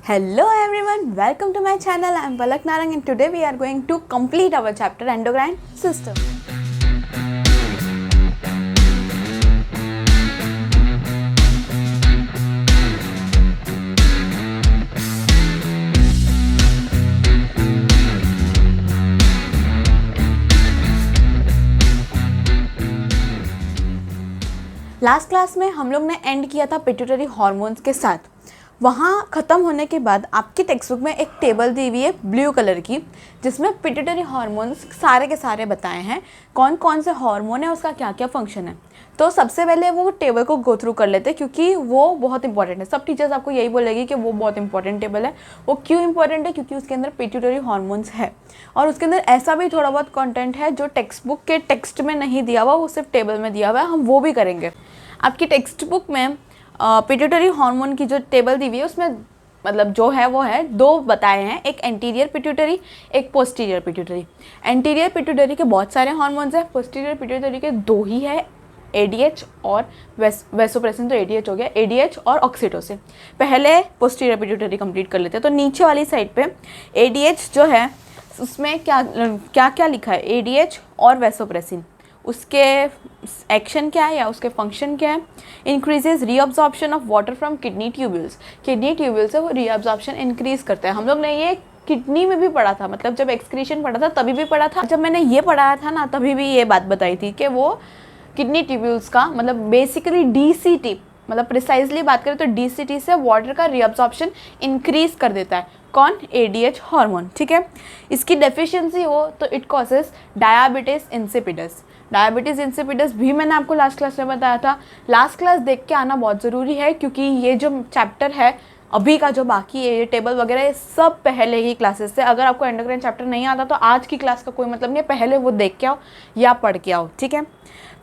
Hello everyone, welcome to my channel. I am Palak Narang and today we are going to complete our chapter Endocrine System. Last class में हम लोग ने and किया था pituitary hormones के साथ। वहाँ ख़त्म होने के बाद आपकी टेक्स्ट बुक में एक टेबल दी हुई है ब्लू कलर की, जिसमें पिट्यूटरी हार्मोन्स सारे के सारे बताए हैं, कौन कौन से हार्मोन है, उसका क्या क्या फंक्शन है। तो सबसे पहले वो टेबल को गो थ्रू कर लेते हैं क्योंकि वो बहुत इंपॉर्टेंट है। सब टीचर्स आपको यही बोलेगी कि वो बहुत इंपॉर्टेंट टेबल है। वो क्यों इंपॉर्टेंट है? क्योंकि उसके अंदर पिट्यूटरी हार्मोन्स है और उसके अंदर ऐसा भी थोड़ा बहुत कंटेंट है जो टेक्स्ट बुक के टेक्स्ट में नहीं दिया हुआ, वो सिर्फ टेबल में दिया हुआ है। हम वो भी करेंगे। आपकी टेक्स्ट बुक में पिट्यूटरी हार्मोन की जो टेबल दी हुई है उसमें मतलब जो है वो है दो बताए हैं, एक एंटीरियर पिट्यूटरी, एक पोस्टीरियर पिट्यूटरी। एंटीरियर पिट्यूटरी के बहुत सारे हार्मोन्स हैं, पोस्टीरियर पिट्यूटरी के दो ही है, एडीएच और वैसोप्रेसिन। तो एडीएच हो गया, एडीएच और ऑक्सीटोसिन। पहले पोस्टीरियर पिट्यूटरी कंप्लीट कर लेते हैं। तो नीचे वाली साइड पे एडीएच जो है उसमें क्या क्या क्या लिखा है, एडीएच और वैसोप्रेसिन, उसके एक्शन क्या है या उसके फंक्शन क्या है। Increases reabsorption of water from kidney tubules. Kidney tubule से वो रीअब्जॉर्प्शन इंक्रीज करता है। हम लोग ने ये किडनी में भी पढ़ा था, मतलब जब एक्सक्रीशन पढ़ा था तभी भी पढ़ा था। जब मैंने ये पढ़ाया था ना तभी भी ये बात बताई थी कि वो किडनी ट्यूब्यूल्स का मतलब बेसिकली डीसीटी, मतलब प्रिसाइजली बात करें तो डीसीटी से वाटर का रीअब्जॉर्प्शन इंक्रीज कर देता है। कौन? ADH hormone. ठीक है, इसकी डेफिशिएंसी हो तो it causes diabetes insipidus. Diabetes insipidus भी मैंने आपको लास्ट क्लास में बताया था। लास्ट क्लास देख के आना बहुत ज़रूरी है क्योंकि ये जो चैप्टर है अभी का जो बाकी है, ये टेबल वगैरह, ये सब पहले ही क्लासेस से। अगर आपको एंडोक्राइन चैप्टर नहीं आता तो आज की क्लास का कोई मतलब नहीं है, पहले वो देख के आओ या पढ़ के आओ। ठीक है,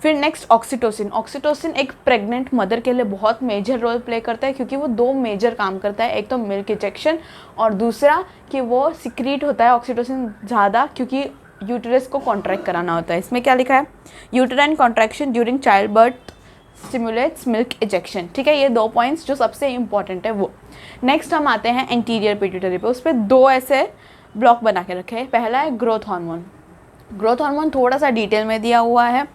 फिर नेक्स्ट ऑक्सीटोसिन। ऑक्सीटोसिन एक प्रेग्नेंट मदर के लिए बहुत मेजर रोल प्ले करता है क्योंकि वो दो मेजर काम करता है। एक तो मिल्क इजेक्शन और दूसरा कि वो सिक्रीट होता है ऑक्सीटोसिन ज़्यादा क्योंकि यूटेरस को कॉन्ट्रैक्ट कराना होता है। इसमें क्या लिखा है? Uterine contraction during child birth stimulates milk ejection. ठीक है, ये दो पॉइंट्स जो सबसे इंपॉर्टेंट है वो। नेक्स्ट हम आते हैं एंटीरियर पिट्यूटरी पे। उस पर दो ऐसे ब्लॉक बना के रखे हैं। पहला है ग्रोथ हार्मोन। ग्रोथ हार्मोन थोड़ा सा डिटेल में दिया हुआ है।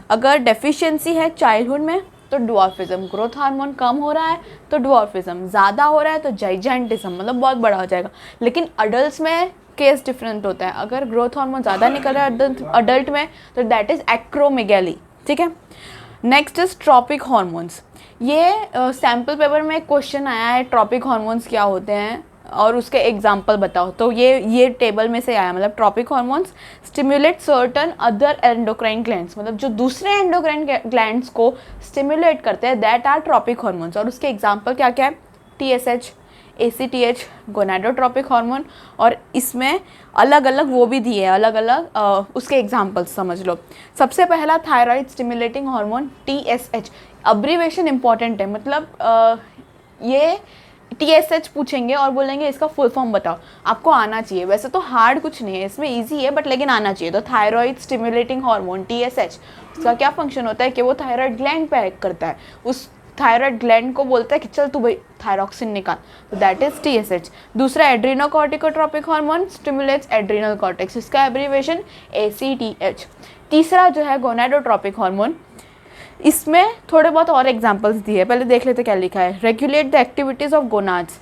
अगर डेफिशिएंसी है चाइल्डहुड में तो ड्वार्फिज्म, ग्रोथ हार्मोन कम हो रहा है तो ड्वार्फिज्म, ज़्यादा हो रहा है तो जाइजेंटिज्म, मतलब बहुत बड़ा हो जाएगा। लेकिन अडल्ट में केस डिफरेंट होता है। अगर ग्रोथ हार्मोन ज़्यादा निकल रहा है अडल्ट में तो दैट इज़ एक्रोमेगैली। ठीक है, नेक्स्ट इज ट्रॉपिक हार्मोन्स। ये सैम्पल पेपर में एक क्वेश्चन आया है, ट्रॉपिक हार्मोन्स क्या होते हैं और उसके एग्जाम्पल बताओ। तो ये टेबल में से आया, मतलब trophic hormones stimulate certain other endocrine glands, मतलब जो दूसरे एंडोक्राइन ग्लैंड्स को स्टिमुलेट करते हैं, दैट आर ट्रॉपिक हार्मोन्स। और उसके एग्जाम्पल क्या क्या है? TSH, ACTH, gonadotropic hormone. और इसमें अलग अलग वो भी दिए हैं, अलग अलग उसके एग्जाम्पल्स समझ लो। सबसे पहला thyroid stimulating hormone TSH। Abbreviation important है, मतलब ये TSH पूछेंगे और बोलेंगे इसका फुल फॉर्म बताओ, आपको आना चाहिए। वैसे तो हार्ड कुछ नहीं है, इसमें इजी है बट लेकिन आना चाहिए। तो थायराइड स्टिमुलेटिंग हार्मोन TSH, उसका क्या फंक्शन होता है कि वो थायराइड ग्लैंड पे एक्ट करता है। उस थायराइड ग्लैंड को बोलता है कि चल तू भाई थायरॉक्सिन निकाल, तो दैट इज TSH। दूसरा एड्रीनोकॉर्टिकोट्रोपिक हार्मोन स्टिमुलेट्स एड्रीनल कॉर्टेक्स, इसका एब्रीवेशन ACTH। तीसरा जो है गोनाडोट्रोपिक हार्मोन, इसमें थोड़े बहुत और एग्जांपल्स दिए, पहले देख लेते क्या लिखा है। Regulate the activities of gonads,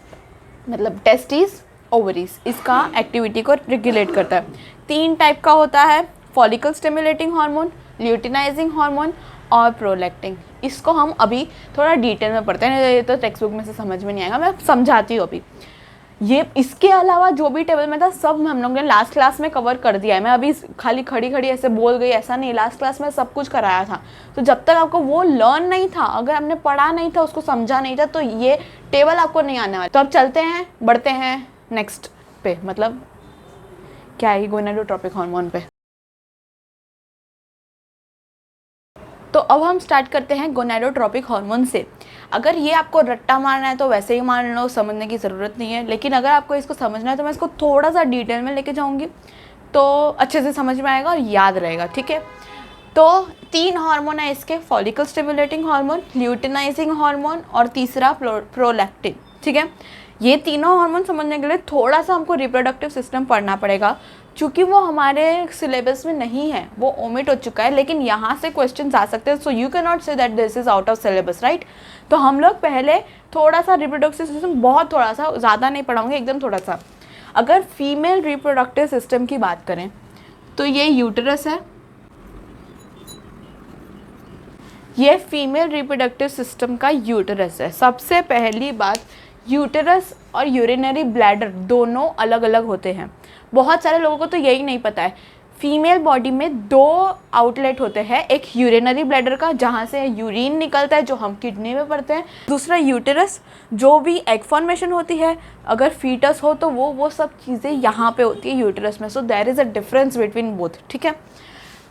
मतलब टेस्टिस, ओवरीज, इसका एक्टिविटी को रेगुलेट करता है। 3 टाइप का होता है, follicle stimulating hormone, luteinizing hormone और प्रोलैक्टिन। इसको हम अभी थोड़ा डिटेल में पढ़ते हैं, ये तो टेक्स्ट बुक में से समझ में नहीं आएगा, मैं समझाती हूँ अभी। ये इसके अलावा जो भी टेबल में था सब हम लोग ने लास्ट क्लास में कवर कर दिया है। मैं अभी खाली खड़ी खड़ी ऐसे बोल गई ऐसा नहीं, लास्ट क्लास में सब कुछ कराया था। तो जब तक आपको वो लर्न नहीं था, अगर हमने पढ़ा नहीं था, उसको समझा नहीं था, तो ये टेबल आपको नहीं आने वाला। तो अब चलते हैं, बढ़ते हैं नेक्स्ट पे, मतलब क्या है, गोनाडोट्रोपिक हार्मोन पे। तो अब हम स्टार्ट करते हैं गोनाडोट्रोपिक हार्मोन से। अगर ये आपको रट्टा मारना है तो वैसे ही मान लो, समझने की ज़रूरत नहीं है। लेकिन अगर आपको इसको समझना है तो मैं इसको थोड़ा सा डिटेल में लेके जाऊंगी तो अच्छे से समझ में आएगा और याद रहेगा। ठीक है, तो 3 हार्मोन है इसके, follicle stimulating hormone, luteinizing hormone और तीसरा प्रोलैक्टिन। ठीक है, ये तीनों हार्मोन समझने के लिए थोड़ा सा हमको रिप्रोडक्टिव सिस्टम पढ़ना पड़ेगा, क्योंकि वो हमारे सिलेबस में नहीं है, वो ओमिट हो चुका है, लेकिन यहाँ से क्वेश्चन आ सकते हैं। So you can not say that this is out of syllabus, right. तो हम लोग पहले थोड़ा सा रिप्रोडक्टिव सिस्टम, बहुत थोड़ा सा, ज़्यादा नहीं पढ़ाऊँगे, एकदम थोड़ा सा। अगर फीमेल रिप्रोडक्टिव सिस्टम की बात करें तो ये यूटरस है, ये फीमेल रिप्रोडक्टिव सिस्टम का यूटरस है। सबसे पहली बात, यूटरस और यूरिनरी ब्लैडर दोनों अलग अलग होते हैं। बहुत सारे लोगों को तो यही नहीं पता है। फीमेल बॉडी में 2 आउटलेट होते हैं, एक यूरिनरी ब्लैडर का जहाँ से यूरिन निकलता है जो हम किडनी में पढ़ते हैं, दूसरा यूटरस जो भी एग फॉर्मेशन होती है, अगर फीटस हो तो वो सब चीज़ें यहाँ पे होती है यूटरस में। So there is a difference between both, ठीक है।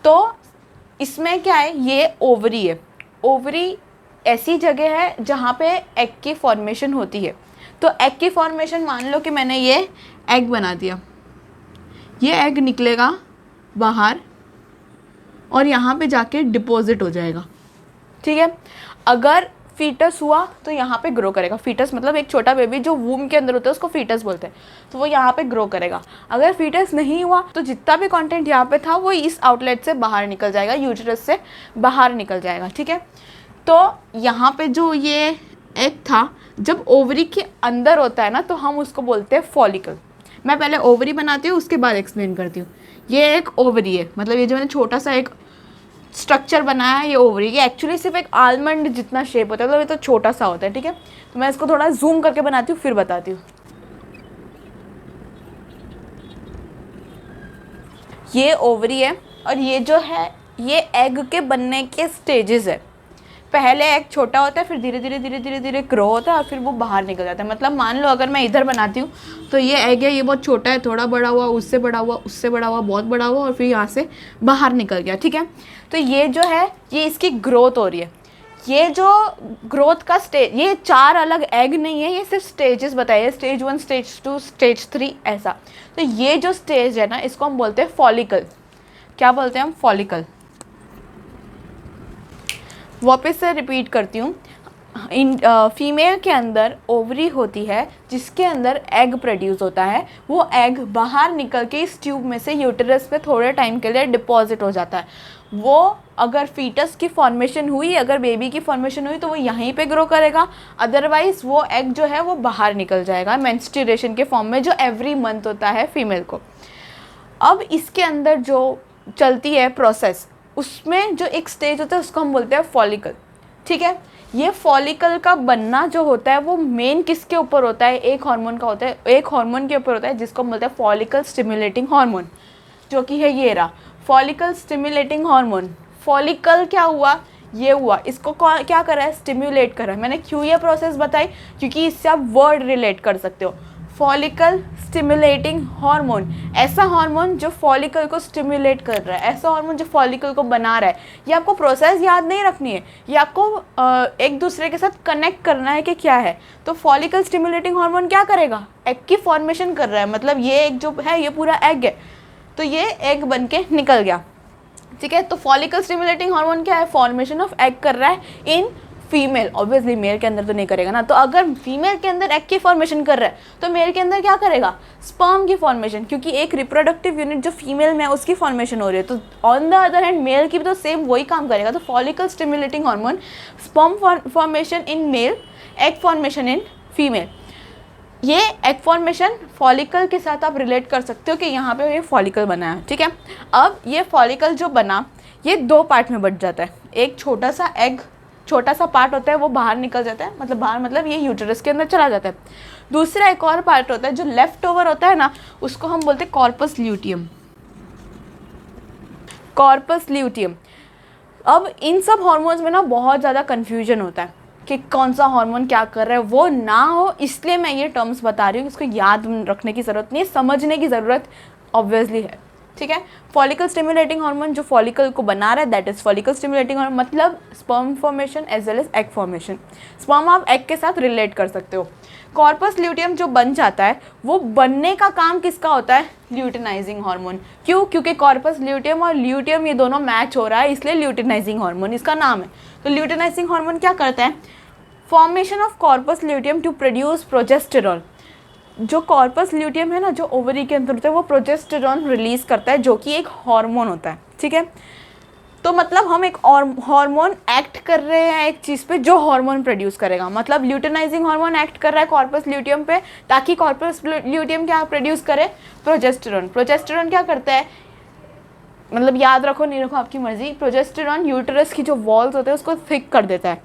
तो इसमें क्या है, ये ओवरी है। ओवरी ऐसी जगह है जहाँ पे एग की फॉर्मेशन होती है। तो एग की फॉर्मेशन, मान लो कि मैंने ये एग बना दिया, ये एग निकलेगा बाहर और यहाँ पे जाके डिपॉजिट हो जाएगा, ठीक है। अगर फीटस हुआ तो यहाँ पे ग्रो करेगा। फीटस मतलब एक छोटा बेबी जो वूम के अंदर होता है, उसको फीटस बोलते हैं। तो वो यहाँ पे ग्रो करेगा। अगर फीटस नहीं हुआ तो जितना भी कंटेंट यहाँ पे था वो इस आउटलेट से बाहर निकल जाएगा, यूटरस से बाहर निकल जाएगा, ठीक है। तो यहाँ पे जो ये एग था, जब ओवरी के अंदर होता है ना, तो हम उसको बोलते हैं फॉलिकल। मैं पहले ओवरी बनाती हूँ, उसके बाद एक्सप्लेन करती हूँ। ये एक ओवरी है, मतलब ये जो मैंने छोटा सा एक स्ट्रक्चर बनाया है, ये ओवरी। ये एक्चुअली सिर्फ एक आलमंड जितना शेप होता है, मतलब ये तो छोटा सा होता है, ठीक है। तो मैं इसको थोड़ा जूम करके बनाती हूँ, फिर बताती हूँ। ये ओवरी है, और ये जो है ये एग के बनने के स्टेजेस है। पहले एग छोटा होता है, फिर धीरे धीरे ग्रो होता है और फिर वो बाहर निकल जाता है। मतलब मान लो अगर मैं इधर बनाती हूँ तो ये एग है, ये बहुत छोटा है, थोड़ा बड़ा हुआ, उससे बड़ा हुआ, उससे बड़ा हुआ, बहुत बड़ा हुआ, और फिर यहाँ से बाहर निकल गया, ठीक है। तो ये जो है, ये इसकी ग्रोथ हो रही है। ये जो ग्रोथ का स्टेज, ये 4 अलग एग नहीं है, ये सिर्फ स्टेजेस बताइए, स्टेज 1, स्टेज 2, स्टेज 3, ऐसा। तो ये जो स्टेज है ना, इसको हम बोलते हैं फॉलिकल। क्या बोलते हैं हम? फॉलिकल। वापस से रिपीट करती हूँ। फीमेल के अंदर ओवरी होती है जिसके अंदर एग प्रोड्यूस होता है। वो एग बाहर निकल के इस ट्यूब में से यूटरस पे थोड़े टाइम के लिए डिपॉजिट हो जाता है। वो अगर फीटस की फॉर्मेशन हुई, अगर बेबी की फॉर्मेशन हुई, तो वो यहीं पे ग्रो करेगा। अदरवाइज वो एग जो है वो बाहर निकल जाएगा मेंस्ट्रुएशन के फॉर्म में, जो एवरी मंथ होता है फीमेल को। अब इसके अंदर जो चलती है प्रोसेस, उसमें जो एक स्टेज होता है उसको हम बोलते हैं फॉलिकल, ठीक है। ये फॉलिकल का बनना जो होता है वो मेन किसके ऊपर होता है? एक हार्मोन का होता है, एक हार्मोन के ऊपर होता है जिसको हम बोलते हैं फॉलिकल स्टिमुलेटिंग हार्मोन, जो कि है ये रहा फॉलिकल स्टिमुलेटिंग हार्मोन। फॉलिकल क्या हुआ? ये हुआ, इसको क्या कर रहा है? स्टिमुलेट कर रहा है। मैंने क्यों ये प्रोसेस बताई? क्योंकि इससे आप वर्ड रिलेट कर सकते हो। फॉलिकल स्टिमुलेटिंग हार्मोन, ऐसा हार्मोन जो फॉलिकल को स्टिमुलेट कर रहा है, ऐसा हार्मोन जो फॉलिकल को बना रहा है। ये आपको प्रोसेस याद नहीं रखनी है, ये आपको एक दूसरे के साथ कनेक्ट करना है कि क्या है। तो फॉलिकल स्टिमुलेटिंग हार्मोन क्या करेगा? एग की फॉर्मेशन कर रहा है। मतलब ये एग जो है, ये पूरा एग है, तो ये एग बन के निकल गया, ठीक है। तो फॉलिकल स्टिमुलेटिंग हार्मोन क्या है? फॉर्मेशन ऑफ एग कर रहा है इन फीमेल। ऑब्वियसली मेल के अंदर तो नहीं करेगा ना। तो अगर फीमेल के अंदर एग की फॉर्मेशन कर रहा है तो मेल के अंदर क्या करेगा? स्पर्म की फॉर्मेशन, क्योंकि एक रिप्रोडक्टिव यूनिट जो फीमेल में है उसकी फॉर्मेशन हो रही है। तो on the other hand male की भी तो सेम वही काम करेगा। तो follicle stimulating hormone, sperm formation in male, egg formation in female. ये एग फॉर्मेशन फॉलिकल के साथ आप रिलेट कर सकते हो कि यहाँ पे ये फॉलिकल बना है, ठीक है। अब ये फॉलिकल जो बना, ये 2 पार्ट में बट जाता है। एक छोटा सा एग, छोटा सा पार्ट होता है, वो बाहर निकल जाता है, मतलब बाहर मतलब ये यूटरस के अंदर चला जाता है। दूसरा एक और पार्ट होता है जो लेफ्ट ओवर होता है ना, उसको हम बोलते हैं कॉर्पस ल्यूटियम। Corpus luteum. अब इन सब हार्मोन्स में ना बहुत ज़्यादा कन्फ्यूजन होता है कि कौन सा हार्मोन क्या कर रहा है, वो ना हो इसलिए मैं ये टर्म्स बता रही हूँ। इसको याद रखने की ज़रूरत नहीं है, समझने की ज़रूरत ऑब्वियसली है, ठीक है। फॉलिकल स्टिमुलेटिंग हार्मोन जो फॉलिकल को बना रहा है, that is follicle stimulating hormone, मतलब sperm formation as well as egg formation. Sperm आप एग के साथ रिलेट कर सकते हो। कॉर्पस ल्यूटियम जो बन जाता है, वो बनने का काम किसका होता है? Luteinizing hormone. क्यों? क्योंकि कॉर्पस ल्यूटियम और ल्यूटियम ये दोनों मैच हो रहा है, इसलिए ल्यूटिनाइजिंग हार्मोन इसका नाम है। तो ल्यूटिनाइजिंग हार्मोन क्या करता है? Formation of corpus luteum to produce progesterone. जो कॉर्पस ल्यूटियम है ना, जो ओवरी के अंदर होता है, वो प्रोजेस्टेरॉन रिलीज करता है, जो कि एक हार्मोन होता है, ठीक है। तो मतलब हम एक और हार्मोन एक्ट कर रहे हैं एक चीज़ पे जो हार्मोन प्रोड्यूस करेगा, मतलब ल्यूटिनाइजिंग हार्मोन एक्ट कर रहा है कॉर्पस ल्यूटियम पे, ताकि कॉर्पस ल्यूटियम क्या प्रोड्यूस करे, प्रोजेस्टेरॉन। प्रोजेस्टेरॉन क्या करता है, मतलब याद रखो नहीं रखो आपकी मर्जी, प्रोजेस्टेरॉन यूटरस की जो वॉल्स होते हैं उसको थिक कर देता है,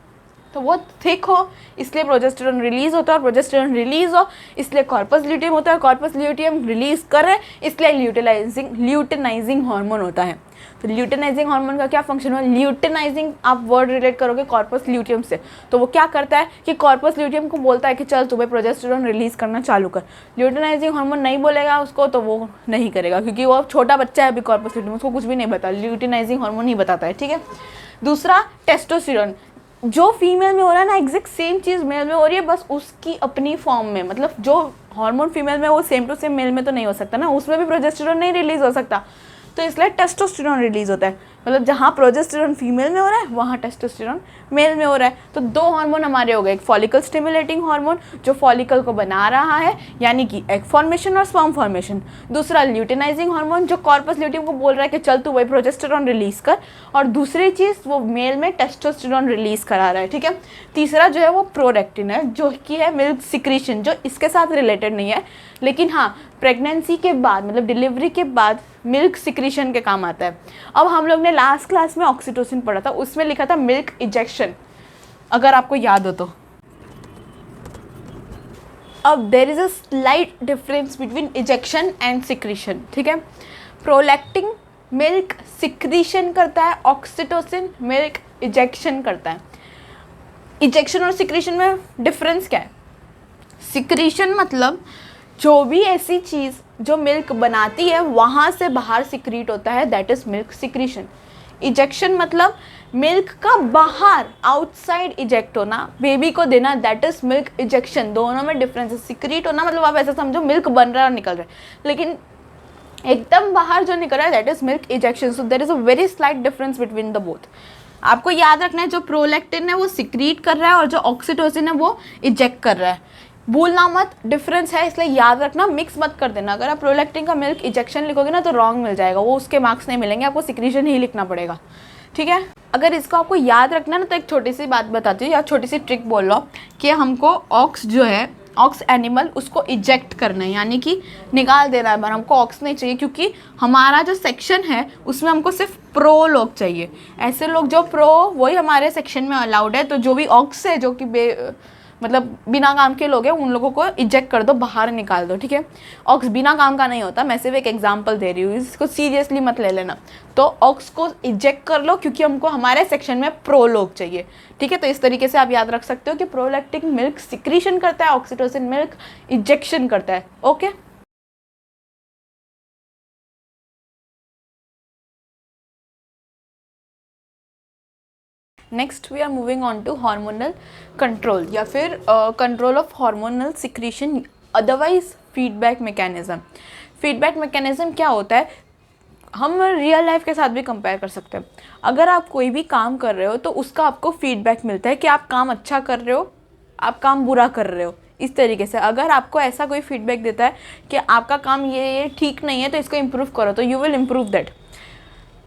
तो वो थिक हो इसलिए प्रोजेस्टेरॉन रिलीज होता है, और प्रोजेस्टेरॉन रिलीज हो इसलिए कॉर्पस ल्यूटियम होता है, कॉर्पस ल्यूटियम रिलीज करे इसलिए ल्यूटिनाइजिंग हार्मोन होता है। तो ल्यूटिनाइजिंग हार्मोन का क्या फंक्शन है, ल्यूटिनाइजिंग आप वर्ड रिलेट करोगे कॉर्पस ल्यूटियम से, तो वो क्या करता है कि कॉर्पस ल्यूटियम को बोलता है कि चल तुम्हें प्रोजेस्टेरॉन रिलीज करना चालू कर। ल्यूटिनाइजिंग हार्मोन नहीं बोलेगा उसको तो वो नहीं करेगा, क्योंकि वो छोटा बच्चा है अभी कॉर्पस ल्यूटियम, उसको कुछ भी नहीं पता, ल्यूटिनाइजिंग हार्मोन ही बताता है, ठीक है। दूसरा टेस्टोस्टेरोन, जो फीमेल में हो रहा है ना एग्जैक्ट सेम चीज़ मेल में हो रही है, बस उसकी अपनी फॉर्म में, मतलब जो हार्मोन फीमेल में वो सेम टू सेम मेल में तो नहीं हो सकता ना, उसमें भी प्रोजेस्टेरॉन नहीं रिलीज हो सकता, तो इसलिए टेस्टोस्टेरॉन रिलीज होता है। मतलब जहाँ प्रोजेस्टेरॉन फीमेल में हो रहा है वहाँ टेस्टोस्टेरॉन मेल में हो रहा है। तो दो हार्मोन हमारे हो गए, एक फॉलिकल स्टिमुलेटिंग हार्मोन जो फॉलिकल को बना रहा है यानी कि एग फॉर्मेशन और स्पर्म फॉर्मेशन, दूसरा ल्यूटिनाइजिंग हार्मोन जो कॉर्पस ल्यूटियम को बोल रहा है कि चल तू वही प्रोजेस्टेरॉन रिलीज कर, और दूसरी चीज़ वो मेल में टेस्टोस्टेरॉन रिलीज करा रहा है, ठीक है। तीसरा जो है वो प्रोलैक्टिन है जो कि है मिल्क सिक्रीशन, जो इसके साथ रिलेटेड नहीं है, लेकिन हाँ प्रेगनेंसी के बाद मतलब डिलीवरी के बाद मिल्क सिक्रीशन के काम आता है। अब हम लोग ने लास्ट क्लास में ऑक्सीटोसिन पढ़ा था, उसमें लिखा था मिल्क इजेक्शन, अगर आपको याद हो तो। अब there is a slight difference between ejection and secretion, ठीक है। प्रोलैक्टिन मिल्क सिक्रीशन करता है, ऑक्सीटोसिन मिल्क इजेक्शन करता है। इजेक्शन और सिक्रीशन में डिफरेंस क्या है, सिक्रीशन मतलब जो भी ऐसी चीज़ जो मिल्क बनाती है वहाँ से बाहर सिक्रीट होता है, that is milk secretion. Ejection मतलब मिल्क का बाहर आउटसाइड इजेक्ट होना, बेबी को देना, दैट इज़ मिल्क इजेक्शन। दोनों में डिफरेंस है। सिक्रीट होना मतलब आप ऐसा समझो मिल्क बन रहा है और निकल रहा है, लेकिन एकदम बाहर जो निकल रहा है that is milk ejection. So there is a very slight difference between the both. आपको याद रखना है जो प्रोलैक्टिन है वो सिक्रीट कर रहा है और जो ऑक्सीटोसिन है वो इजेक्ट कर रहा है, भूलना मत, डिफरेंस है इसलिए याद रखना, मिक्स मत कर देना। अगर आप प्रोलैक्टिन का मिल्क इजेक्शन लिखोगे ना तो रॉन्ग मिल जाएगा, वो उसके मार्क्स नहीं मिलेंगे, आपको सिक्रीशन ही लिखना पड़ेगा, ठीक है। अगर इसको आपको याद रखना है ना तो एक छोटी सी बात बताती हूँ या छोटी सी ट्रिक बोल लो कि हमको ऑक्स जो है, ऑक्स एनिमल उसको इजेक्ट करना है, यानी कि निकाल देना है, हमको ऑक्स नहीं चाहिए, क्योंकि हमारा जो सेक्शन है उसमें हमको सिर्फ प्रो लोग चाहिए। ऐसे लोग जो प्रो वही हमारे सेक्शन में अलाउड है, तो जो भी ऑक्स है जो कि मतलब बिना काम के लोग हैं उन लोगों को इजेक्ट कर दो, बाहर निकाल दो, ठीक है। ऑक्स बिना काम का नहीं होता, मैं सिर्फ एक एग्जांपल दे रही हूँ, इसको सीरियसली मत ले लेना। तो ऑक्स को इजेक्ट कर लो क्योंकि हमको हमारे सेक्शन में प्रो लोग चाहिए, ठीक है। तो इस तरीके से आप याद रख सकते हो कि प्रोलैक्टिन मिल्क सिक्रीशन करता है, ऑक्सीटोसिन मिल्क इजेक्शन करता है, okay. Next we are moving on to hormonal control या फिर control of hormonal secretion, otherwise feedback mechanism. Feedback mechanism क्या होता है, हम रियल लाइफ के साथ भी कंपेयर कर सकते हैं। अगर आप कोई भी काम कर रहे हो तो उसका आपको फीडबैक मिलता है कि आप काम अच्छा कर रहे हो, आप काम बुरा कर रहे हो। इस तरीके से अगर आपको ऐसा कोई फीडबैक देता है कि आपका काम ये ठीक नहीं है तो इसको इम्प्रूव करो, तो यू विल इम्प्रूव दैट।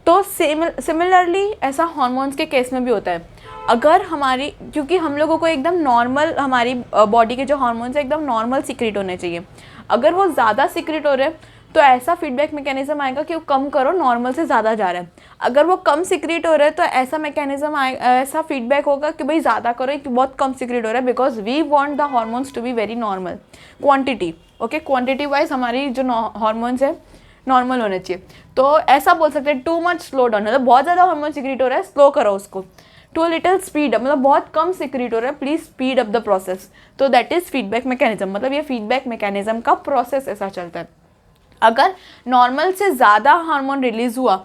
तो सिमिलरली ऐसा हार्मोन्स के केस में भी होता है। अगर हमारी, क्योंकि हम लोगों को एकदम नॉर्मल, हमारी बॉडी के जो हार्मोन्स है एकदम नॉर्मल सिक्रीट होने चाहिए, अगर वो ज़्यादा सिक्रीट हो रहे हैं तो ऐसा फीडबैक मैकेनिज्म आएगा कि वो कम करो, नॉर्मल से ज़्यादा जा रहा है। अगर वो कम सिक्रीट हो रहा है तो ऐसा मैकेनिज्म ऐसा फीडबैक होगा कि भाई ज़्यादा करो, कि बहुत कम सिक्रीट हो रहा है, because we want the hormones to be very normal quantity, okay. Quantity wise हमारी जो हार्मोन्स है नॉर्मल होने चाहिए। तो ऐसा बोल सकते हैं टू मच स्लो डाउन, मतलब बहुत ज़्यादा हार्मोन सिक्रीट हो रहा है, स्लो करो उसको। टू लिटिल स्पीड, मतलब बहुत कम सिक्रीट हो रहा है, please speed up the process. तो दैट इज फीडबैक मैकेनिज्म, मतलब ये फीडबैक मैकेनिज्म का प्रोसेस ऐसा चलता है। अगर नॉर्मल से ज़्यादा हार्मोन रिलीज हुआ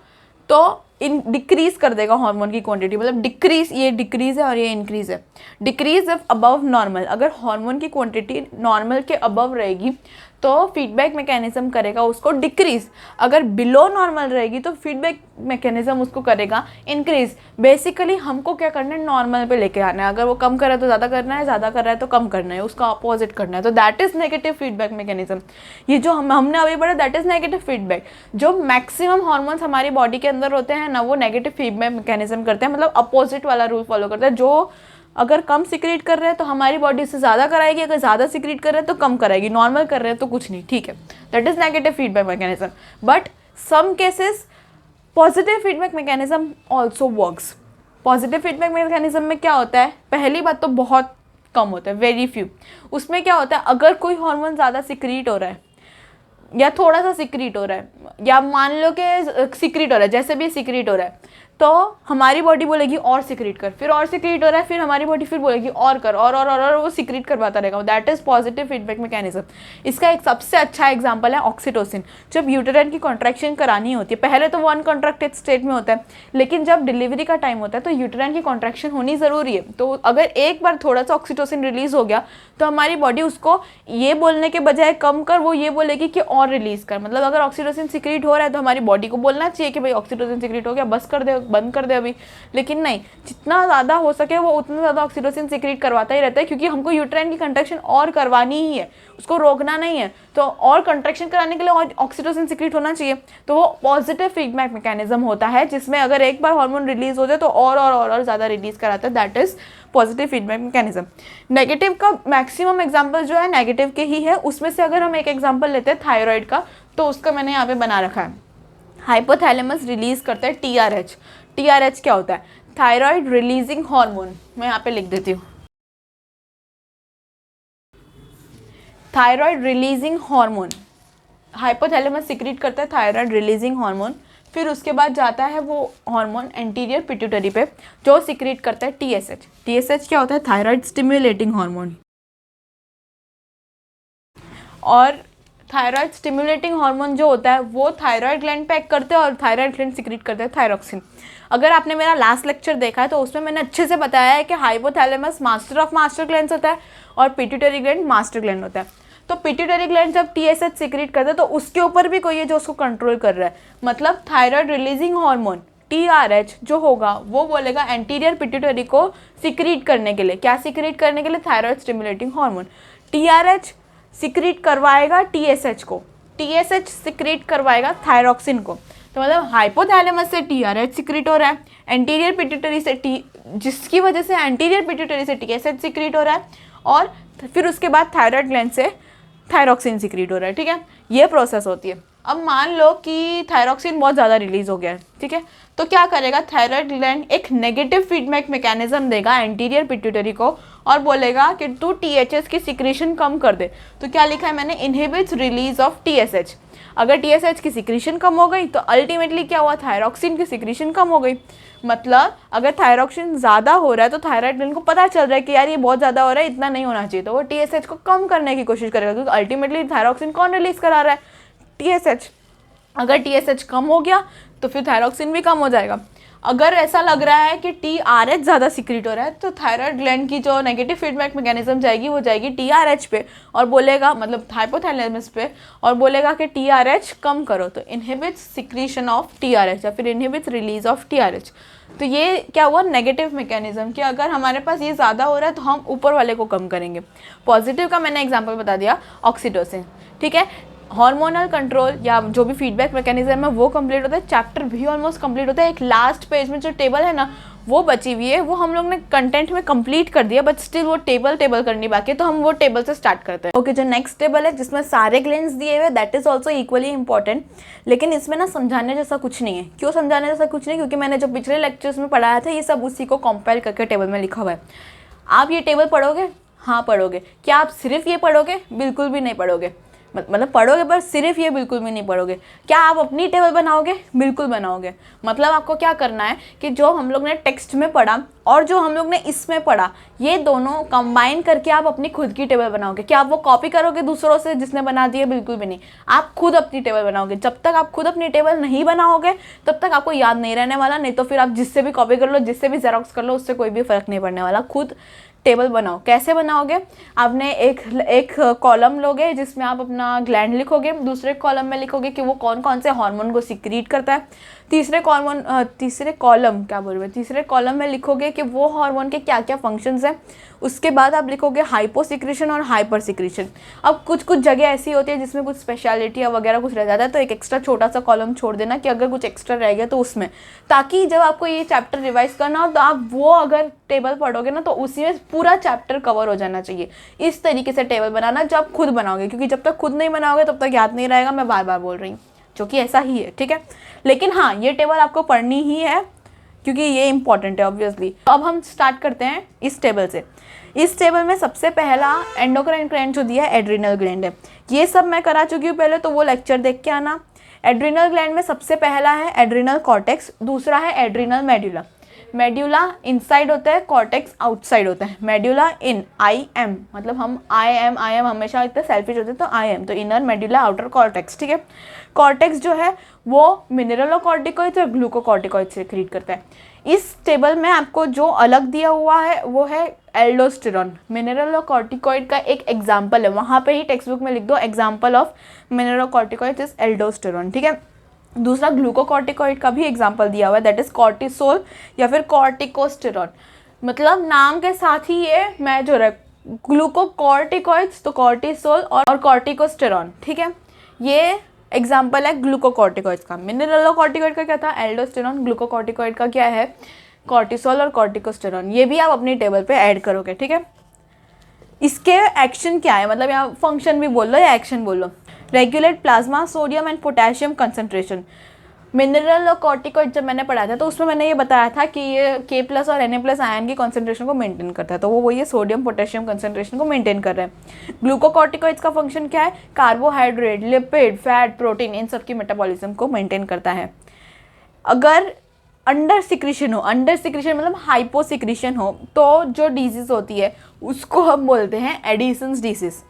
तो डिक्रीज कर देगा हार्मोन की क्वांटिटी, मतलब डिक्रीज, ये डिक्रीज है और ये इंक्रीज है। डिक्रीज इफ अबव नॉर्मल, अगर हार्मोन की क्वांटिटी नॉर्मल के अबव रहेगी तो फीडबैक मैकेनिज्म करेगा उसको डिक्रीज, अगर बिलो नॉर्मल रहेगी तो फीडबैक मैकेनिज्म उसको करेगा इंक्रीज। बेसिकली हमको क्या करना है, नॉर्मल पे लेके आना है। अगर वो कम कर रहा है तो ज़्यादा करना है, ज़्यादा कर रहा है तो कम करना है, उसका अपोजिट करना है। तो that is negative feedback mechanism. ये जो हमने अभी पढ़ा दैट इज़ नेगेटिव फीडबैक। जो मैक्सिमम हार्मोन्स हमारी बॉडी के अंदर होते हैं ना, वो नेगेटिव फीडबैक मैकेनिज्म करते हैं, मतलब अपोजिट वाला रूल फॉलो करते हैं। जो अगर कम सिक्रीट कर रहे हैं तो हमारी बॉडी से ज़्यादा कराएगी, अगर ज़्यादा सिक्रीट कर रहे हैं तो कम कराएगी, नॉर्मल कर रहे हैं तो कुछ नहीं, ठीक है। That is negative feedback mechanism. But some cases positive feedback mechanism also works. Positive feedback mechanism में क्या होता है, पहली बात तो बहुत कम होता है, वेरी फ्यू। उसमें क्या होता है, अगर कोई हार्मोन ज़्यादा सिक्रीट हो रहा है या थोड़ा सा सिक्रीट हो रहा है, या मान लो कि सिक्रीट हो रहा है, जैसे भी सिक्रीट हो रहा है, तो हमारी बॉडी बोलेगी और सिक्रीट कर, फिर और सिक्रीट हो रहा है, फिर हमारी बॉडी फिर बोलेगी और कर, और वो सिक्रीट करवाता रहेगा। That is positive feedback mechanism. इसका एक सबसे अच्छा एग्जांपल है ऑक्सीटोसिन। जब यूटेराइन की कॉन्ट्रैक्शन करानी होती है, पहले तो वो अनकॉन्ट्रैक्टेड स्टेट में होता है, लेकिन जब डिलीवरी का टाइम होता है तो यूटेराइन की कॉन्ट्रैक्शन होनी ज़रूरी है। तो अगर एक बार थोड़ा सा ऑक्सीटोसिन रिलीज हो गया तो हमारी बॉडी उसको ये बोलने के बजाय कम कर, वो ये बोलेगी कि और रिलीज कर। मतलब अगर ऑक्सीटोसिन सिक्रीट हो रहा है तो हमारी बॉडी को बोलना चाहिए कि भाई ऑक्सीटोसिन सिक्रीट हो गया, बस कर दे, बंद कर दे अभी। लेकिन नहीं, जितना ज़्यादा हो सके वो उतना ज़्यादा ऑक्सीटोसिन सिक्रीट करवाता ही रहता है, क्योंकि हमको यूट्राइन की कंट्रैक्शन और करवानी ही है, उसको रोकना नहीं है। तो और कंट्रैक्शन कराने के लिए और ऑक्सीटोसिन सिक्रीट होना चाहिए। तो वो पॉजिटिव फीडबैक मैकेनिज्म होता है, जिसमें अगर एक बार हार्मोन रिलीज हो जाए तो और ज़्यादा रिलीज कराता है। That is positive feedback mechanism. Negative का मैक्सिमम एग्जाम्पल जो है नेगेटिव के ही है। उसमें से अगर हम एक एग्जाम्पल लेते हैं थायराइड का, तो उसका मैंने यहाँ पे बना रखा है। हाइपोथैलेमस रिलीज करता है टीआरएच। टीआरएच क्या होता है, थायराइड रिलीजिंग हार्मोन। मैं यहाँ पे लिख देती हूँ, thyroid releasing hormone. Hypothalamus secrete करता है थायराइड रिलीजिंग हार्मोन, फिर उसके बाद जाता है वो हार्मोन एंटीरियर पिट्यूटरी पे, जो सिक्रीट करता है टीएसएच। टीएसएच क्या होता है, थायराइड स्टिमुलेटिंग हार्मोन। और थायराइड स्टिमुलेटिंग हार्मोन जो होता है वो थायराइड ग्लैंड पे एक्ट करते हैं, और थायराइड ग्लैंड सिक्रीट करते हैं थायरोक्सिन। अगर आपने मेरा लास्ट लेक्चर देखा है तो उसमें मैंने अच्छे से बताया है कि hypothalamus master of master glands होता है और पिट्यूटरी ग्लैंड मास्टर ग्लैंड होता है। तो पिट्यूटरी ग्लैंड जब टीएसएच सिक्रीट करता है तो उसके ऊपर भी कोई है जो उसको कंट्रोल कर रहा है। मतलब थायराइड रिलीजिंग हार्मोन टीआरएच जो होगा वो बोलेगा एंटीरियर पिट्यूटरी को सिक्रीट करने के लिए, क्या सिक्रीट करने के लिए, thyroid stimulating hormone. TRH secrete करवाएगा टीएसएच को, टीएसएच सिक्रीट करवाएगा थायरोक्सिन को। तो मतलब हाइपोथैलेमस से टीआरएच सिक्रीट हो रहा है, एंटीरियर पिट्यूटरी से जिसकी वजह से एंटीरियर पिट्यूटरी से टीएसएच सिक्रीट हो रहा है, और फिर उसके बाद थायराइड ग्लैंड से थायरोक्सिन सिक्रीट हो रहा है। ठीक है, ये प्रोसेस होती है। अब मान लो कि थायरोक्सिन बहुत ज़्यादा रिलीज हो गया है, ठीक है, तो क्या करेगा, थायराइड ग्लैंड एक नेगेटिव फीडबैक मैकेनिज्म देगा एंटीरियर पिट्यूटरी को और बोलेगा कि तू टीएचएस की सिक्रीशन कम कर दे। तो क्या लिखा है मैंने, इनहिबिट्स रिलीज ऑफ टीएसएच। अगर टीएसएच की सिक्रीशन कम हो गई तो अल्टीमेटली क्या हुआ, थायरोक्सिन की सिक्रीशन कम हो गई। मतलब अगर थायरोक्सिन ज़्यादा हो रहा है तो थायराइड ग्लैंड को पता चल रहा है कि यार ये बहुत ज़्यादा हो रहा है, इतना नहीं होना चाहिए, तो वो टीएसएच को कम करने की कोशिश करेगा, क्योंकि अल्टीमेटली थायरोक्सिन कौन रिलीज करा रहा है, टीएसएच। अगर टीएसएच कम हो गया तो फिर थायरोक्सिन भी कम हो जाएगा। अगर ऐसा लग रहा है कि टीआरएच ज़्यादा सिक्रीट हो रहा है तो थायराइड ग्लैंड की जो नेगेटिव फीडबैक मैकेनिज्म जाएगी वो जाएगी टीआरएच पे और बोलेगा, मतलब हाइपोथैलेमस पे, और बोलेगा कि टीआरएच कम करो। तो इनहिबिट्स सिक्रीशन ऑफ टीआरएच या फिर इनहिबिट्स रिलीज ऑफ टीआरएच। तो ये क्या हुआ, नेगेटिव मैकेनिज्म, कि अगर हमारे पास ये ज़्यादा हो रहा है तो हम ऊपर वाले को कम करेंगे। पॉजिटिव का मैंने एग्जाम्पल बता दिया, ऑक्सीटोसिन। ठीक है, हार्मोनल कंट्रोल या जो भी फीडबैक मैकेनिज्म है वो कंप्लीट होता है, चैप्टर भी ऑलमोस्ट कंप्लीट होता है। एक लास्ट पेज में जो टेबल है ना वो बची हुई है, वो हम लोग ने कंटेंट में कंप्लीट कर दिया, बट स्टिल वो टेबल करनी बाकी है, तो हम वो टेबल से स्टार्ट करते हैं। ओके, जो नेक्स्ट टेबल है जिसमें सारे ग्लैंड्स दिए हुए, that is also equally important, लेकिन इसमें ना समझाने जैसा कुछ नहीं है। क्यों समझाने जैसा कुछ नहीं, क्योंकि मैंने जो पिछले लेक्चर्स में पढ़ाया था ये सब उसी को कंपेयर करके टेबल में लिखा हुआ है। आप ये टेबल पढ़ोगे, हाँ पढ़ोगे। क्या आप सिर्फ ये पढ़ोगे, बिल्कुल भी नहीं पढ़ोगे। मतलब पढ़ोगे पर सिर्फ ये बिल्कुल भी नहीं पढ़ोगे। क्या आप अपनी टेबल बनाओगे? बिल्कुल बनाओगे। मतलब आपको क्या करना है कि जो हम लोग ने टेक्स्ट में पढ़ा और जो हम लोग ने इसमें पढ़ा, ये दोनों कंबाइन करके आप अपनी खुद की टेबल बनाओगे। क्या आप वो कॉपी करोगे दूसरों से जिसने बना दी है? बिल्कुल भी नहीं। आप खुद अपनी टेबल बनाओगे। जब तक आप खुद अपनी टेबल नहीं बनाओगे तब तक आपको याद नहीं रहने वाला। नहीं तो फिर आप जिससे भी कॉपी कर लो, जिससे भी जेरॉक्स कर लो, उससे कोई भी फर्क नहीं पड़ने वाला। खुद टेबल बनाओ। कैसे बनाओगे? आपने एक कॉलम लोगे जिसमें आप अपना ग्लैंड लिखोगे, दूसरे कॉलम में लिखोगे कि वो कौन कौन से हार्मोन को सिक्रीट करता है, तीसरे कॉलम में लिखोगे कि वो हार्मोन के क्या क्या फंक्शंस हैं। उसके बाद आप लिखोगे हाइपो सिक्रीशन और हाइपर सिक्रीशन। अब कुछ कुछ जगह ऐसी होती है जिसमें कुछ स्पेशलिटी या वगैरह कुछ रह जाता है, तो एक एक्स्ट्रा छोटा सा कॉलम छोड़ देना कि अगर कुछ एक्स्ट्रा रह गया तो उसमें, ताकि जब आपको ये चैप्टर रिवाइज करना हो तो आप वो अगर टेबल पढ़ोगे ना तो उसी में पूरा चैप्टर कवर हो जाना चाहिए। इस तरीके से टेबल बनाना जब आप खुद बनाओगे, क्योंकि जब तक खुद नहीं बनाओगे तब तक याद नहीं रहेगा। मैं बार बार बोल रही हूँ, जो कि ऐसा ही है, ठीक है। लेकिन हाँ, ये टेबल आपको पढ़नी ही है क्योंकि ये इंपॉर्टेंट है ऑब्वियसली। अब हम स्टार्ट करते हैं इस टेबल से। इस टेबल में सबसे पहला एंडोक्राइन ग्लैंड जो दिया है एड्रिनल ग्लैंड है। ये सब मैं करा चुकी हूँ पहले, तो वो लेक्चर देख के आना। एड्रिनल ग्लैंड में सबसे पहला है एड्रिनल कॉर्टेक्स, दूसरा है एड्रिनल मेड्यूला। मेड्यूला इनसाइड होता है, कॉर्टेक्स आउटसाइड होता है। मेड्यूला इन, आई एम, मतलब हम आई एम हमेशा इतने सेल्फिश होते हैं, तो आई एम, तो इनर मेड्यूला आउटर कॉर्टेक्स, ठीक है। कॉर्टेक्स जो है वो मिनरलोकॉर्टिकॉइड्स और ग्लूकोकॉर्टिकॉइड्स से क्रिएट करता है। इस टेबल में आपको जो अलग दिया हुआ है वो है एल्डोस्टेरॉन। मिनरलोकॉर्टिकॉइड का एक एग्जाम्पल है, वहाँ पे ही टेक्स्ट बुक में लिख दो example of mineralocorticoid is aldosterone, ठीक है। दूसरा ग्लूकोकॉर्टिकॉइड का भी एग्जाम्पल दिया हुआ है, दैट इज कॉर्टिसोल या फिर कॉर्टिकोस्टेरॉन। मतलब नाम के साथ ही ये मैं जो ग्लूकोकॉर्टिकॉइड्स, तो कॉर्टिसोल और कॉर्टिकोस्टेरॉन, ठीक है। ये एग्जाम्पल है ग्लूकोकॉर्टिकॉइड्स का। मिनरलोकॉर्टिकॉइड का क्या था? एल्डोस्टेरॉन। ग्लूकोकॉर्टिकॉइड का क्या है? कॉर्टिसोल और कॉर्टिकोस्टेरॉन। ये भी आप अपनी टेबल पे ऐड करोगे, ठीक है। इसके एक्शन क्या है, मतलब यहाँ फंक्शन भी बोल लो या एक्शन बोल लो। Regulate plasma sodium and potassium concentration. Mineralocorticoid जब मैंने पढ़ा था तो उसमें मैंने ये बताया था कि ये K+ और Na+ आयन की कॉन्सेंट्रेशन को मेंटेन करता है, तो वो ये सोडियम पोटेशियम कंसंट्रेशन को मेंटेन कर रहा है। ग्लूकोकॉर्टिकॉइड्स का फंक्शन क्या है? कार्बोहाइड्रेट, लिपिड, फैट, प्रोटीन, इन सब की मेटाबॉलिज्म को मेंटेन करता है। अगर अंडर सिक्रीशन हो, अंडर सिक्रीशन मतलब हाइपो सिक्रीशन हो, तो जो डिजीज होती है उसको हम बोलते हैं एडिसन्स डिसीज।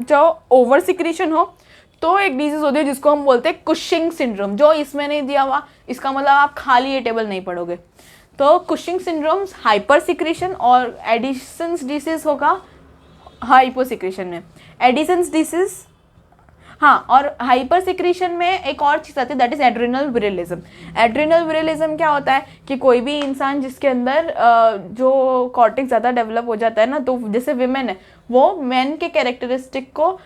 जो ओवर सिक्रीशन हो तो एक डिजीज होती है जिसको हम बोलते हैं कुशिंग सिंड्रोम। जो इसमें नहीं दिया हुआ, इसका मतलब आप खाली ये टेबल नहीं पढ़ोगे। तो कुशिंग सिंड्रोम हाइपर सिक्रीशन और एडिसन्स डिसीज होगा हाइपो सिक्रीशन में। एडिसन्स डिसीज, हाँ, और हाइपर सिक्रीशन में एक और चीज़ आती है, दैट इज एड्रिनल विरलिज्म। एड्रिनल विरलिज्म क्या होता है कि कोई भी इंसान जिसके अंदर जो कॉर्टेक्स ज़्यादा डेवलप हो जाता है ना, तो जैसे विमेन है वो मैन के कैरेक्टरिस्टिक को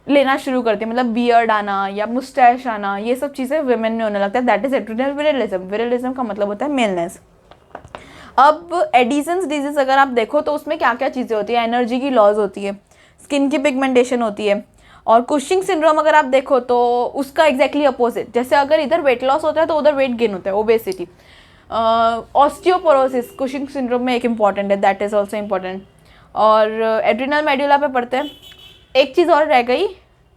लेना शुरू करती है, मतलब बियर्ड आना या मुस्टैश आना, ये सब चीज़ें विमेन में होने लगता है, दैट इज एड्रिनल विरलिज्म। विरलिज्म का मतलब होता है मेलनेस। अब एडिसन्स डिजीज अगर आप देखो तो उसमें क्या क्या चीज़ें होती है? एनर्जी की लॉस होती है, स्किन की पिगमेंटेशन होती है। और कुशिंग सिंड्रोम अगर आप देखो तो उसका एग्जैक्टली अपोजिट, जैसे अगर इधर वेट लॉस होता है तो उधर वेट गेन होता है, ओबेसिटी। ऑस्टियोपोरोसिस कुशिंग सिंड्रोम में एक इंपॉर्टेंट है, दैट इज ऑल्सो इम्पॉर्टेंट। और एड्रिनल मेड्यूला पे पढ़ते हैं। एक चीज़ और रह गई,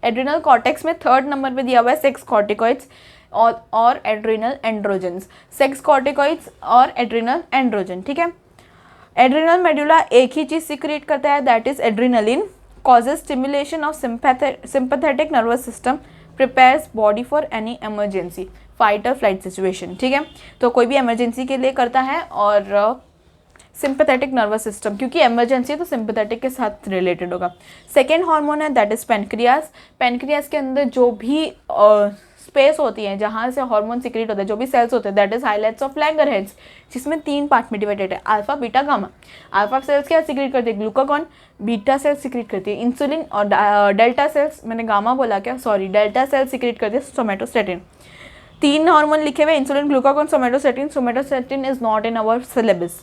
एड्रिनल कॉर्टेक्स में 3rd नंबर पे दिया हुआ है सेक्स कॉर्टिकॉइड्स और एड्रिनल एंड्रोजन्स। सेक्स कॉर्टिकॉइड्स और एड्रिनल एंड्रोजन, ठीक है। एड्रिनल मेड्यूला एक ही चीज़ सिक्रिएट करता है, that is adrenaline, causes stimulation of sympathetic nervous system, prepares body for any emergency, fight or flight situation, ठीक है। तो कोई भी emergency के लिए करता है, और सिंपैथेटिक नर्वस सिस्टम, क्योंकि एमरजेंसी है तो सिंपैथेटिक के साथ रिलेटेड होगा। सेकेंड हार्मोन है दैट इज पेनक्रियास। पेनक्रियास के अंदर जो भी स्पेस होती है जहाँ से हार्मोन सिक्रेट होता है, जो भी सेल्स होते हैं, that is highlights of Langerhans, जिसमें 3 पार्ट में डिवाइडेड है, alpha, beta, gamma. Alpha cells क्या सिक्रेट करती है? ग्लूकागॉन। बीटा सेल्स सिक्रेट करती है इंसुलिन, और डेल्टा सेल्स, मैंने गामा बोला क्या, सॉरी, डेल्टा सेल्स सिक्रेट करती है सोमेटोस्टेटिन। 3 हार्मोन लिखे हुए, insulin, glucagon, somatostatin. Somatostatin is not in our syllabus.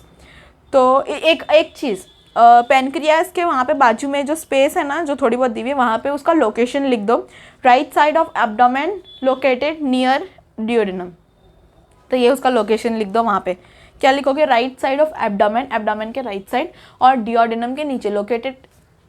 तो एक चीज़, पेनक्रियास के वहाँ पे बाजू में जो स्पेस है ना, जो थोड़ी बहुत दी हुई है, वहाँ पे उसका लोकेशन लिख दो, right side of abdomen located near duodenum. तो ये उसका लोकेशन लिख दो। वहाँ पे क्या लिखोगे? Right side of abdomen, abdomen के राइट साइड, और डियोडिनम के नीचे, located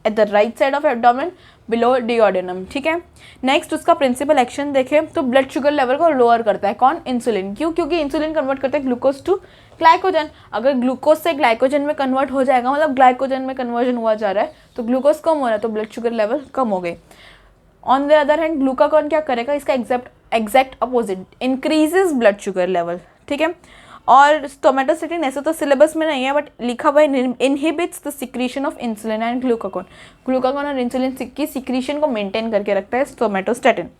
at the right side of abdomen below duodenum, ठीक है। नेक्स्ट उसका प्रिंसिपल एक्शन देखें तो ब्लड शुगर लेवल को लोअर करता है। कौन? इंसुलिन। क्यों? क्योंकि इंसुलिन कन्वर्ट करता है ग्लूकोज टू ग्लाइकोजन। अगर ग्लूकोज से ग्लाइकोजन में कन्वर्ट हो जाएगा, मतलब ग्लाइकोजन में कन्वर्जन हुआ जा रहा है, तो ग्लूकोज कम हो रहा है तो ब्लड शुगर लेवल कम हो गई। On the other hand glucagon क्या करेगा? इसका exact opposite, increases blood sugar level, ठीक है। और स्टोमेटोस्टेटिन ऐसे तो सिलेबस में नहीं है बट लिखा हुआ है inhibits the secretion of insulin and glucagon. Glucagon और इंसुलिन की सिक्रीशन को मेंटेन करके रखता है स्टोमेटोस्टेटिन।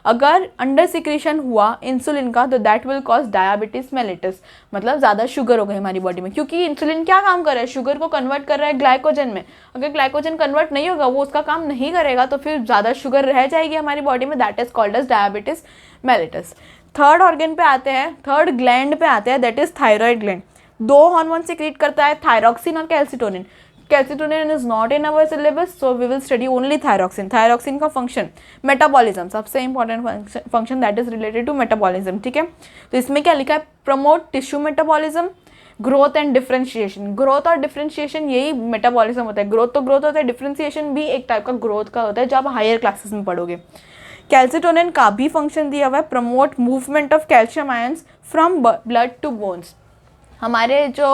अगर अंडर सिक्रीशन हुआ इंसुलिन का तो that will cause diabetes mellitus, मतलब ज़्यादा शुगर हो गई हमारी बॉडी में, क्योंकि इंसुलिन क्या काम कर रहा है? शुगर को कन्वर्ट कर रहा है ग्लाइकोजन में। अगर ग्लाइकोजन कन्वर्ट नहीं होगा, वो उसका काम नहीं करेगा, तो फिर ज़्यादा शुगर रह जाएगी हमारी बॉडी में, that is called as diabetes mellitus. Third organ पे आते हैं, थर्ड ग्लैंड पे आते हैं, दैट इज थायराइड ग्लैंड। दो हार्मोन सिक्रीट करता है, थायरॉक्सिन और calcitonin. Calcitonin is not in our syllabus, so we will study only thyroxine. Thyroxine का फंक्शन मेटाबॉलिज्म, सबसे important function that is related to metabolism, ठीक है। तो इसमें क्या लिखा है? Promote tissue metabolism, growth and differentiation. Growth और डिफरेंशिएशन यही मेटाबॉलिज्म होता है। ग्रोथ तो ग्रोथ होता है, डिफरेंशिएशन भी एक टाइप का ग्रोथ का होता है जो आप हायर क्लासेस में पढ़ोगे। कैल्सिटोनिन का भी फंक्शन दिया हुआ है, promote movement of calcium ions from blood to bones. हमारे जो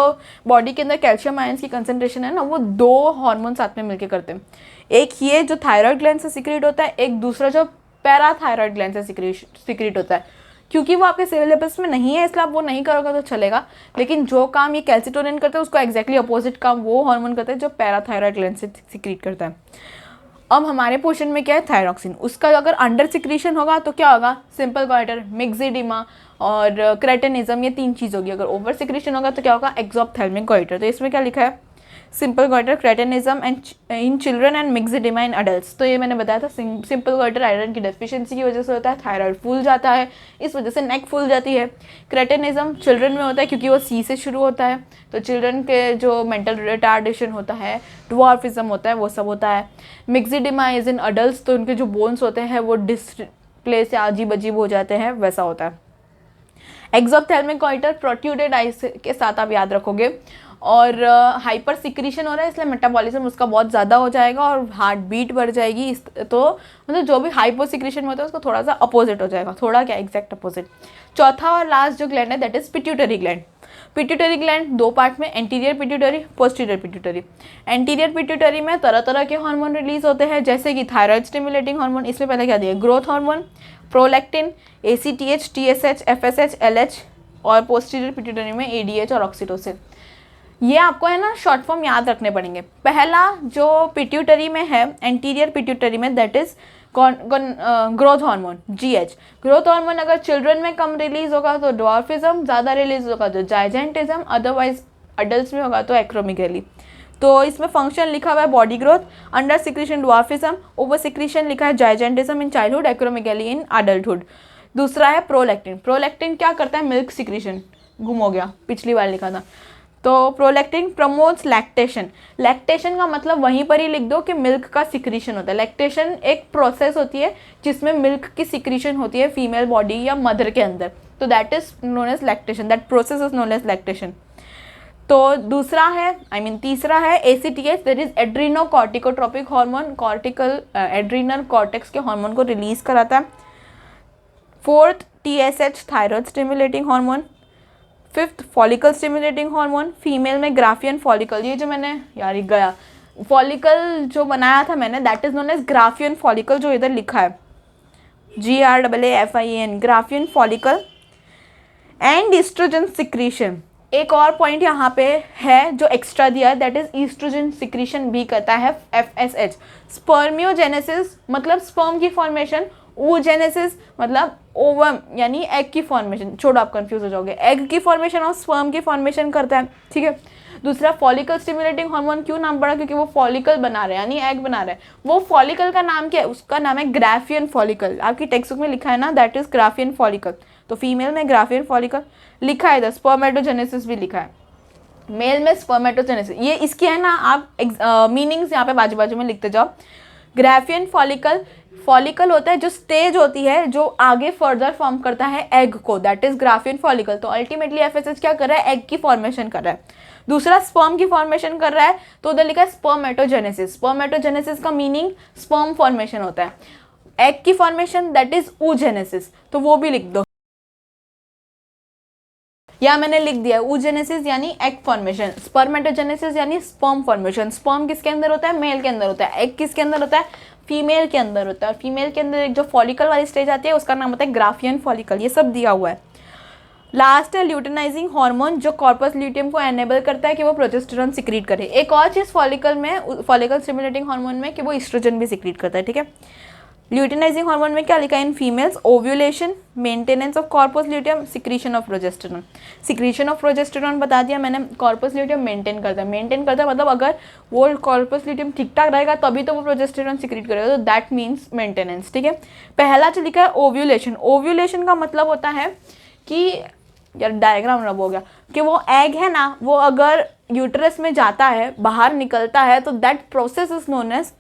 बॉडी के अंदर कैल्शियम आयंस की कंसंट्रेशन है ना, वो दो हार्मोन साथ में मिलकर करते हैं। एक ये जो थायराइड ग्लैंड से सिक्रीट होता है, एक दूसरा जो पैराथायराइड ग्लैंड से सिक्रीट होता है। क्योंकि वो आपके सिलेबस में नहीं है इसलिए आप वो नहीं करोगे तो चलेगा, लेकिन जो काम ये कैल्सिटोनिन करता है उसको एग्जैक्टली अपोजिट काम वो हार्मोन करता है जो पैराथायराइड ग्लैंड से सिक्रीट करता है। अब हमारे पोर्शन में क्या है? थायरॉक्सिन। उसका अगर अंडर सिक्रीशन होगा तो क्या होगा? सिंपल गॉइटर, मिक्सिडिमा और क्रेटिनिज्म, ये तीन चीज़ होगी। अगर ओवर सिक्रीशन होगा तो क्या होगा? Exophthalmic goitre. तो इसमें क्या लिखा है? Simple goitre, cretinism and in children and myxoedema in adults. तो ये मैंने बताया था, सिंपल गॉइटर आयरन की डेफिशिएंसी की वजह से होता है, थायराइड फूल जाता है, इस वजह से नेक फूल जाती है। क्रेटिनिज्म चिल्ड्रन में होता है क्योंकि वो सी से शुरू होता है, तो चिल्ड्रन के जो मेंटल रिटार्डेशन होता है, ड्वार्फिज्म होता है, वो सब होता है। मिक्सिडिमा इज इन अडल्ट्स, तो उनके जो बोन्स होते हैं वो डिस्प्लेस या अजीब अजीब हो जाते हैं, वैसा होता है। एक्सोप्थेल्मिक गॉइटर प्रोट्यूडेड आइज के साथ आप याद रखोगे, और हाइपर सिक्रीशन हो रहा है इसलिए मेटाबॉलिज्म उसका बहुत ज़्यादा हो जाएगा और हार्ट बीट बढ़ जाएगी। तो मतलब जो भी हाइपर सिक्रीशन में होता है उसको थोड़ा सा अपोजिट हो जाएगा, थोड़ा क्या एग्जैक्ट अपोजिट। चौथा और लास्ट जो ग्लैंड है that is pituitary gland. Pituitary gland दो पार्ट में, anterior pituitary, posterior pituitary. Anterior pituitary में तरह तरह के हार्मोन रिलीज होते हैं, जैसे कि थायराइड स्टिमुलेटिंग हार्मोन, इसमें पहले क्या दिया? Growth hormone, prolactin, ACTH, TSH, FSH, LH, और पोस्टीरियर पिट्यूटरी में ADH और ऑक्सीटोसिन। ये आपको है ना शॉर्ट फॉर्म याद रखने पड़ेंगे। पहला जो पिट्यूटरी में है, एंटीरियर पिट्यूटरी में, that is growth hormone, GH। Growth hormone अगर चिल्ड्रन में कम रिलीज होगा तो ड्वार्फिज्म, ज़्यादा रिलीज होगा तो जाइजेंटिज्म, अदरवाइज अडल्ट में होगा तो एक्रोमेगैली। तो इसमें फंक्शन लिखा हुआ है body growth, under secretion dwarfism, over secretion लिखा है gigantism in childhood, acromegaly in adulthood. दूसरा है प्रोलैक्टिन। प्रोलैक्टिन क्या करता है? मिल्क सिक्रीशन, गुम हो गया, पिछली बार लिखा था। तो प्रोलैक्टिन प्रमोट्स लैक्टेशन। लैक्टेशन का मतलब वहीं पर ही लिख दो कि मिल्क का सिक्रीशन होता है। लैक्टेशन एक प्रोसेस होती है जिसमें मिल्क की सिक्रीशन होती है फीमेल बॉडी या मदर के अंदर, तो that is known as lactation, that process is known as lactation. तो दूसरा है तीसरा है ACTH, that is adrenocorticotropic hormone, cortical adrenal cortex के हार्मोन को रिलीज कराता है। Fourth TSH, thyroid stimulating hormone. Fifth follicle stimulating hormone, female में ग्राफियन फॉलिकल। ये जो मैंने यार गया फॉलिकल जो बनाया था मैंने, that is known as Graafian follicle, जो इधर लिखा है GRAAFIN, Graafian follicle. And oestrogen secretion, एक और पॉइंट यहाँ पे है जो एक्स्ट्रा दिया है, दैट इज ईस्ट्रोजन सिक्रीशन भी करता है FSH। स्पर्मियोजेनेसिस मतलब स्पर्म की फॉर्मेशन, oogenesis मतलब ओवम यानी एग की फॉर्मेशन, छोड़ो आप कंफ्यूज हो जाओगे, एग की फॉर्मेशन और स्पर्म की फॉर्मेशन करता है, ठीक है। दूसरा फॉलिकल स्टिमुलेटिंग हार्मोन, क्यों नाम पड़ा? क्योंकि वो फॉलिकल बना रहे हैं यानी एग बना रहे हैं। वो फॉलिकल का नाम क्या है? उसका नाम है ग्राफियन फॉलिकल। आपकी टेक्स्ट बुक में लिखा है ना, दैट इज ग्राफियन फॉलिकल। तो फीमेल में ग्राफियन फॉलिकल लिखा है, इधर स्पर्मेटोजेनेसिस भी लिखा है, मेल में स्पर्मेटोजेनेसिस। ये इसकी है ना, आप मीनिंग्स यहाँ पे बाजू बाजू में लिखते जाओ। ग्राफियन फॉलिकल फॉलिकल होता है जो स्टेज होती है जो आगे फर्दर फॉर्म करता है एग को, दैट इज ग्राफियन फॉलिकल। तो अल्टीमेटली एफएसएच क्या कर रहा है, एग की फॉर्मेशन कर रहा है। दूसरा स्पर्म की फॉर्मेशन कर रहा है, तो उधर लिखा है स्पर्मेटोजेनेसिस। स्पर्मेटोजेनेसिस का मीनिंग स्पर्म फॉर्मेशन होता है। एग की फॉर्मेशन दैट इज oogenesis, तो वो भी लिख दो, या मैंने लिख दिया oogenesis यानी एग फॉर्मेशन, स्पर्मेटोजेनेसिस यानी स्पर्म फॉर्मेशन। स्पर्म किसके अंदर होता है, मेल के अंदर होता है। एग किसके अंदर होता है, फीमेल के अंदर होता है। और फीमेल के अंदर एक जो फॉलिकल वाली स्टेज आती है उसका नाम होता है ग्राफियन फॉलिकल। ये सब दिया हुआ है। लास्ट है ल्यूटेनाइजिंग हार्मोन, जो कॉर्पस ल्यूटियम को एनेबल करता है कि वो प्रोजेस्टेरॉन सिक्रीट करे। एक और चीज़ फॉलिकल में, फॉलिकल स्टिमुलेटिंग हार्मोन में, कि वो एस्ट्रोजन भी सिक्रीट करता है, ठीक है। ल्यूटेनाइजिंग हार्मोन में क्या लिखा है, in females ovulation, maintenance of corpus luteum, secretion of progesterone. Secretion of progesterone बता दिया मैंने, कॉर्पस ल्यूटियम मेंटेन करता है। मेंटेन करता है मतलब अगर वो कॉर्पस ल्यूटियम ठीक ठाक रहेगा तभी तो वो प्रोजेस्टेरॉन सिक्रीट करेगा, तो दैट मीन्स मेंटेनेंस, ठीक है। पहला जो लिखा है ओव्यूलेशन, ओव्यूलेशन का मतलब होता है कि, यार डायग्राम रब हो गया, कि वो एग है ना, वो अगर यूटरस में जाता है, बाहर निकलता है, तो that process is known as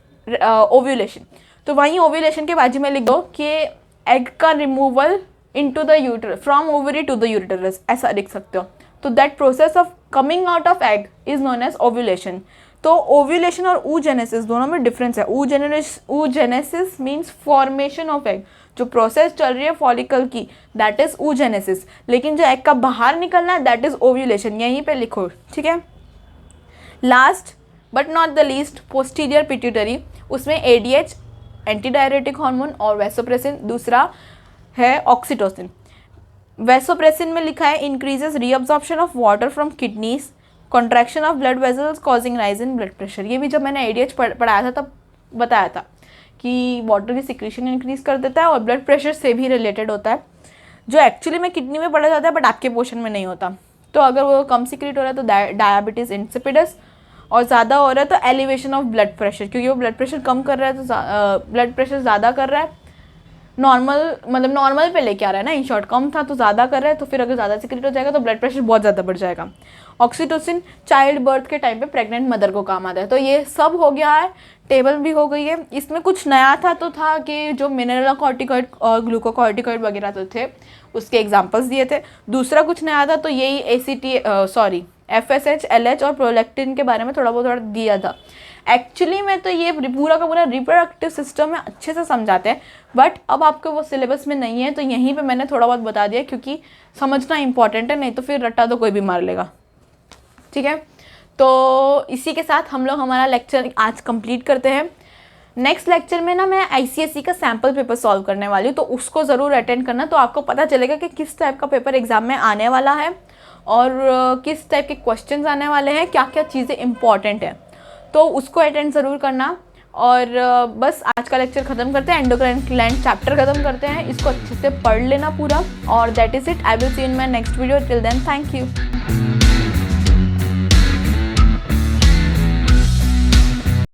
ovulation. तो वहीं ओव्यूलेशन के बाजू में लिख दो कि एग का removal into the uterus, from ovary to the uterus, ऐसा लिख सकते हो। तो that process of coming out of egg is known as ovulation. तो ओव्यूलेशन और oogenesis दोनों में डिफरेंस है। oogenesis means formation of egg, जो प्रोसेस चल रही है फॉलिकल की, दैट इज oogenesis। लेकिन जो एग का बाहर निकलना है दैट इज ओव्यूलेशन, यहीं पे लिखो, ठीक है। Last but not the least, posterior pituitary, उसमें ADH एंटी डायरेटिक हार्मोन और वैसोप्रेसिन, दूसरा है ऑक्सीटोसिन। वैसोप्रेसिन में लिखा है increases reabsorption of water from kidneys, contraction of blood vessels causing rise in blood pressure. ये भी जब मैंने ADH पढ़ाया था तब बताया था कि वाटर की सिक्रीशन इंक्रीज कर देता है और ब्लड प्रेशर से भी रिलेटेड होता है, जो एक्चुअली में किडनी में पढ़ा जाता है बट आपके पोर्शन में नहीं होता। तो अगर वो कम सिक्रीट हो रहा है तो डायबिटीज़ इंसिपिडस, और ज़्यादा हो रहा है तो एलिवेशन ऑफ ब्लड प्रेशर, क्योंकि वो ब्लड प्रेशर कम कर रहा है तो ब्लड प्रेशर ज़्यादा कर रहा है, नॉर्मल मतलब नॉर्मल पे लेके आ रहा है ना, इन शॉर्ट कम था तो ज़्यादा कर रहा है, तो फिर अगर ज़्यादा सिक्रीट हो जाएगा तो ब्लड प्रेशर बहुत ज़्यादा बढ़ जाएगा। ऑक्सीटोसिन चाइल्ड बर्थ के टाइम पे प्रेग्नेंट मदर को काम आता है। तो ये सब हो गया है, टेबल भी हो गई है। इसमें कुछ नया था तो था कि जो मिनरल कॉर्टिकॉइड और ग्लूकोकॉर्टिकॉइड वगैरह तो थे, उसके एग्जाम्पल्स दिए थे। दूसरा कुछ नया था तो यही FSH, LH और प्रोलैक्टिन के बारे में थोड़ा दिया था। एक्चुअली में तो ये पूरा का पूरा रिप्रोडक्टिव सिस्टम में अच्छे से समझाते हैं, बट अब आपके वो सिलेबस में नहीं है, तो यहीं पे मैंने थोड़ा बहुत बता दिया क्योंकि समझना इंपॉर्टेंट है, नहीं तो फिर रट्टा तो कोई भी मार लेगा, ठीक है। तो इसी के साथ हम लोग हमारा लेक्चर आज कंप्लीट करते हैं। नेक्स्ट लेक्चर में ना मैं ICSE का सैम्पल पेपर सॉल्व करने वाली हूँ, तो उसको ज़रूर अटेंड करना, तो आपको पता चलेगा कि किस टाइप का पेपर एग्जाम में आने वाला है और किस टाइप के क्वेश्चंस आने वाले हैं, क्या क्या चीज़ें इंपॉर्टेंट हैं, तो उसको अटेंड ज़रूर करना। और बस आज का लेक्चर ख़त्म करते हैं, एंडोक्राइन ग्लैंड चैप्टर ख़त्म करते हैं, इसको अच्छे से पढ़ लेना पूरा। और that is it, I will see in my next video, till then thank you.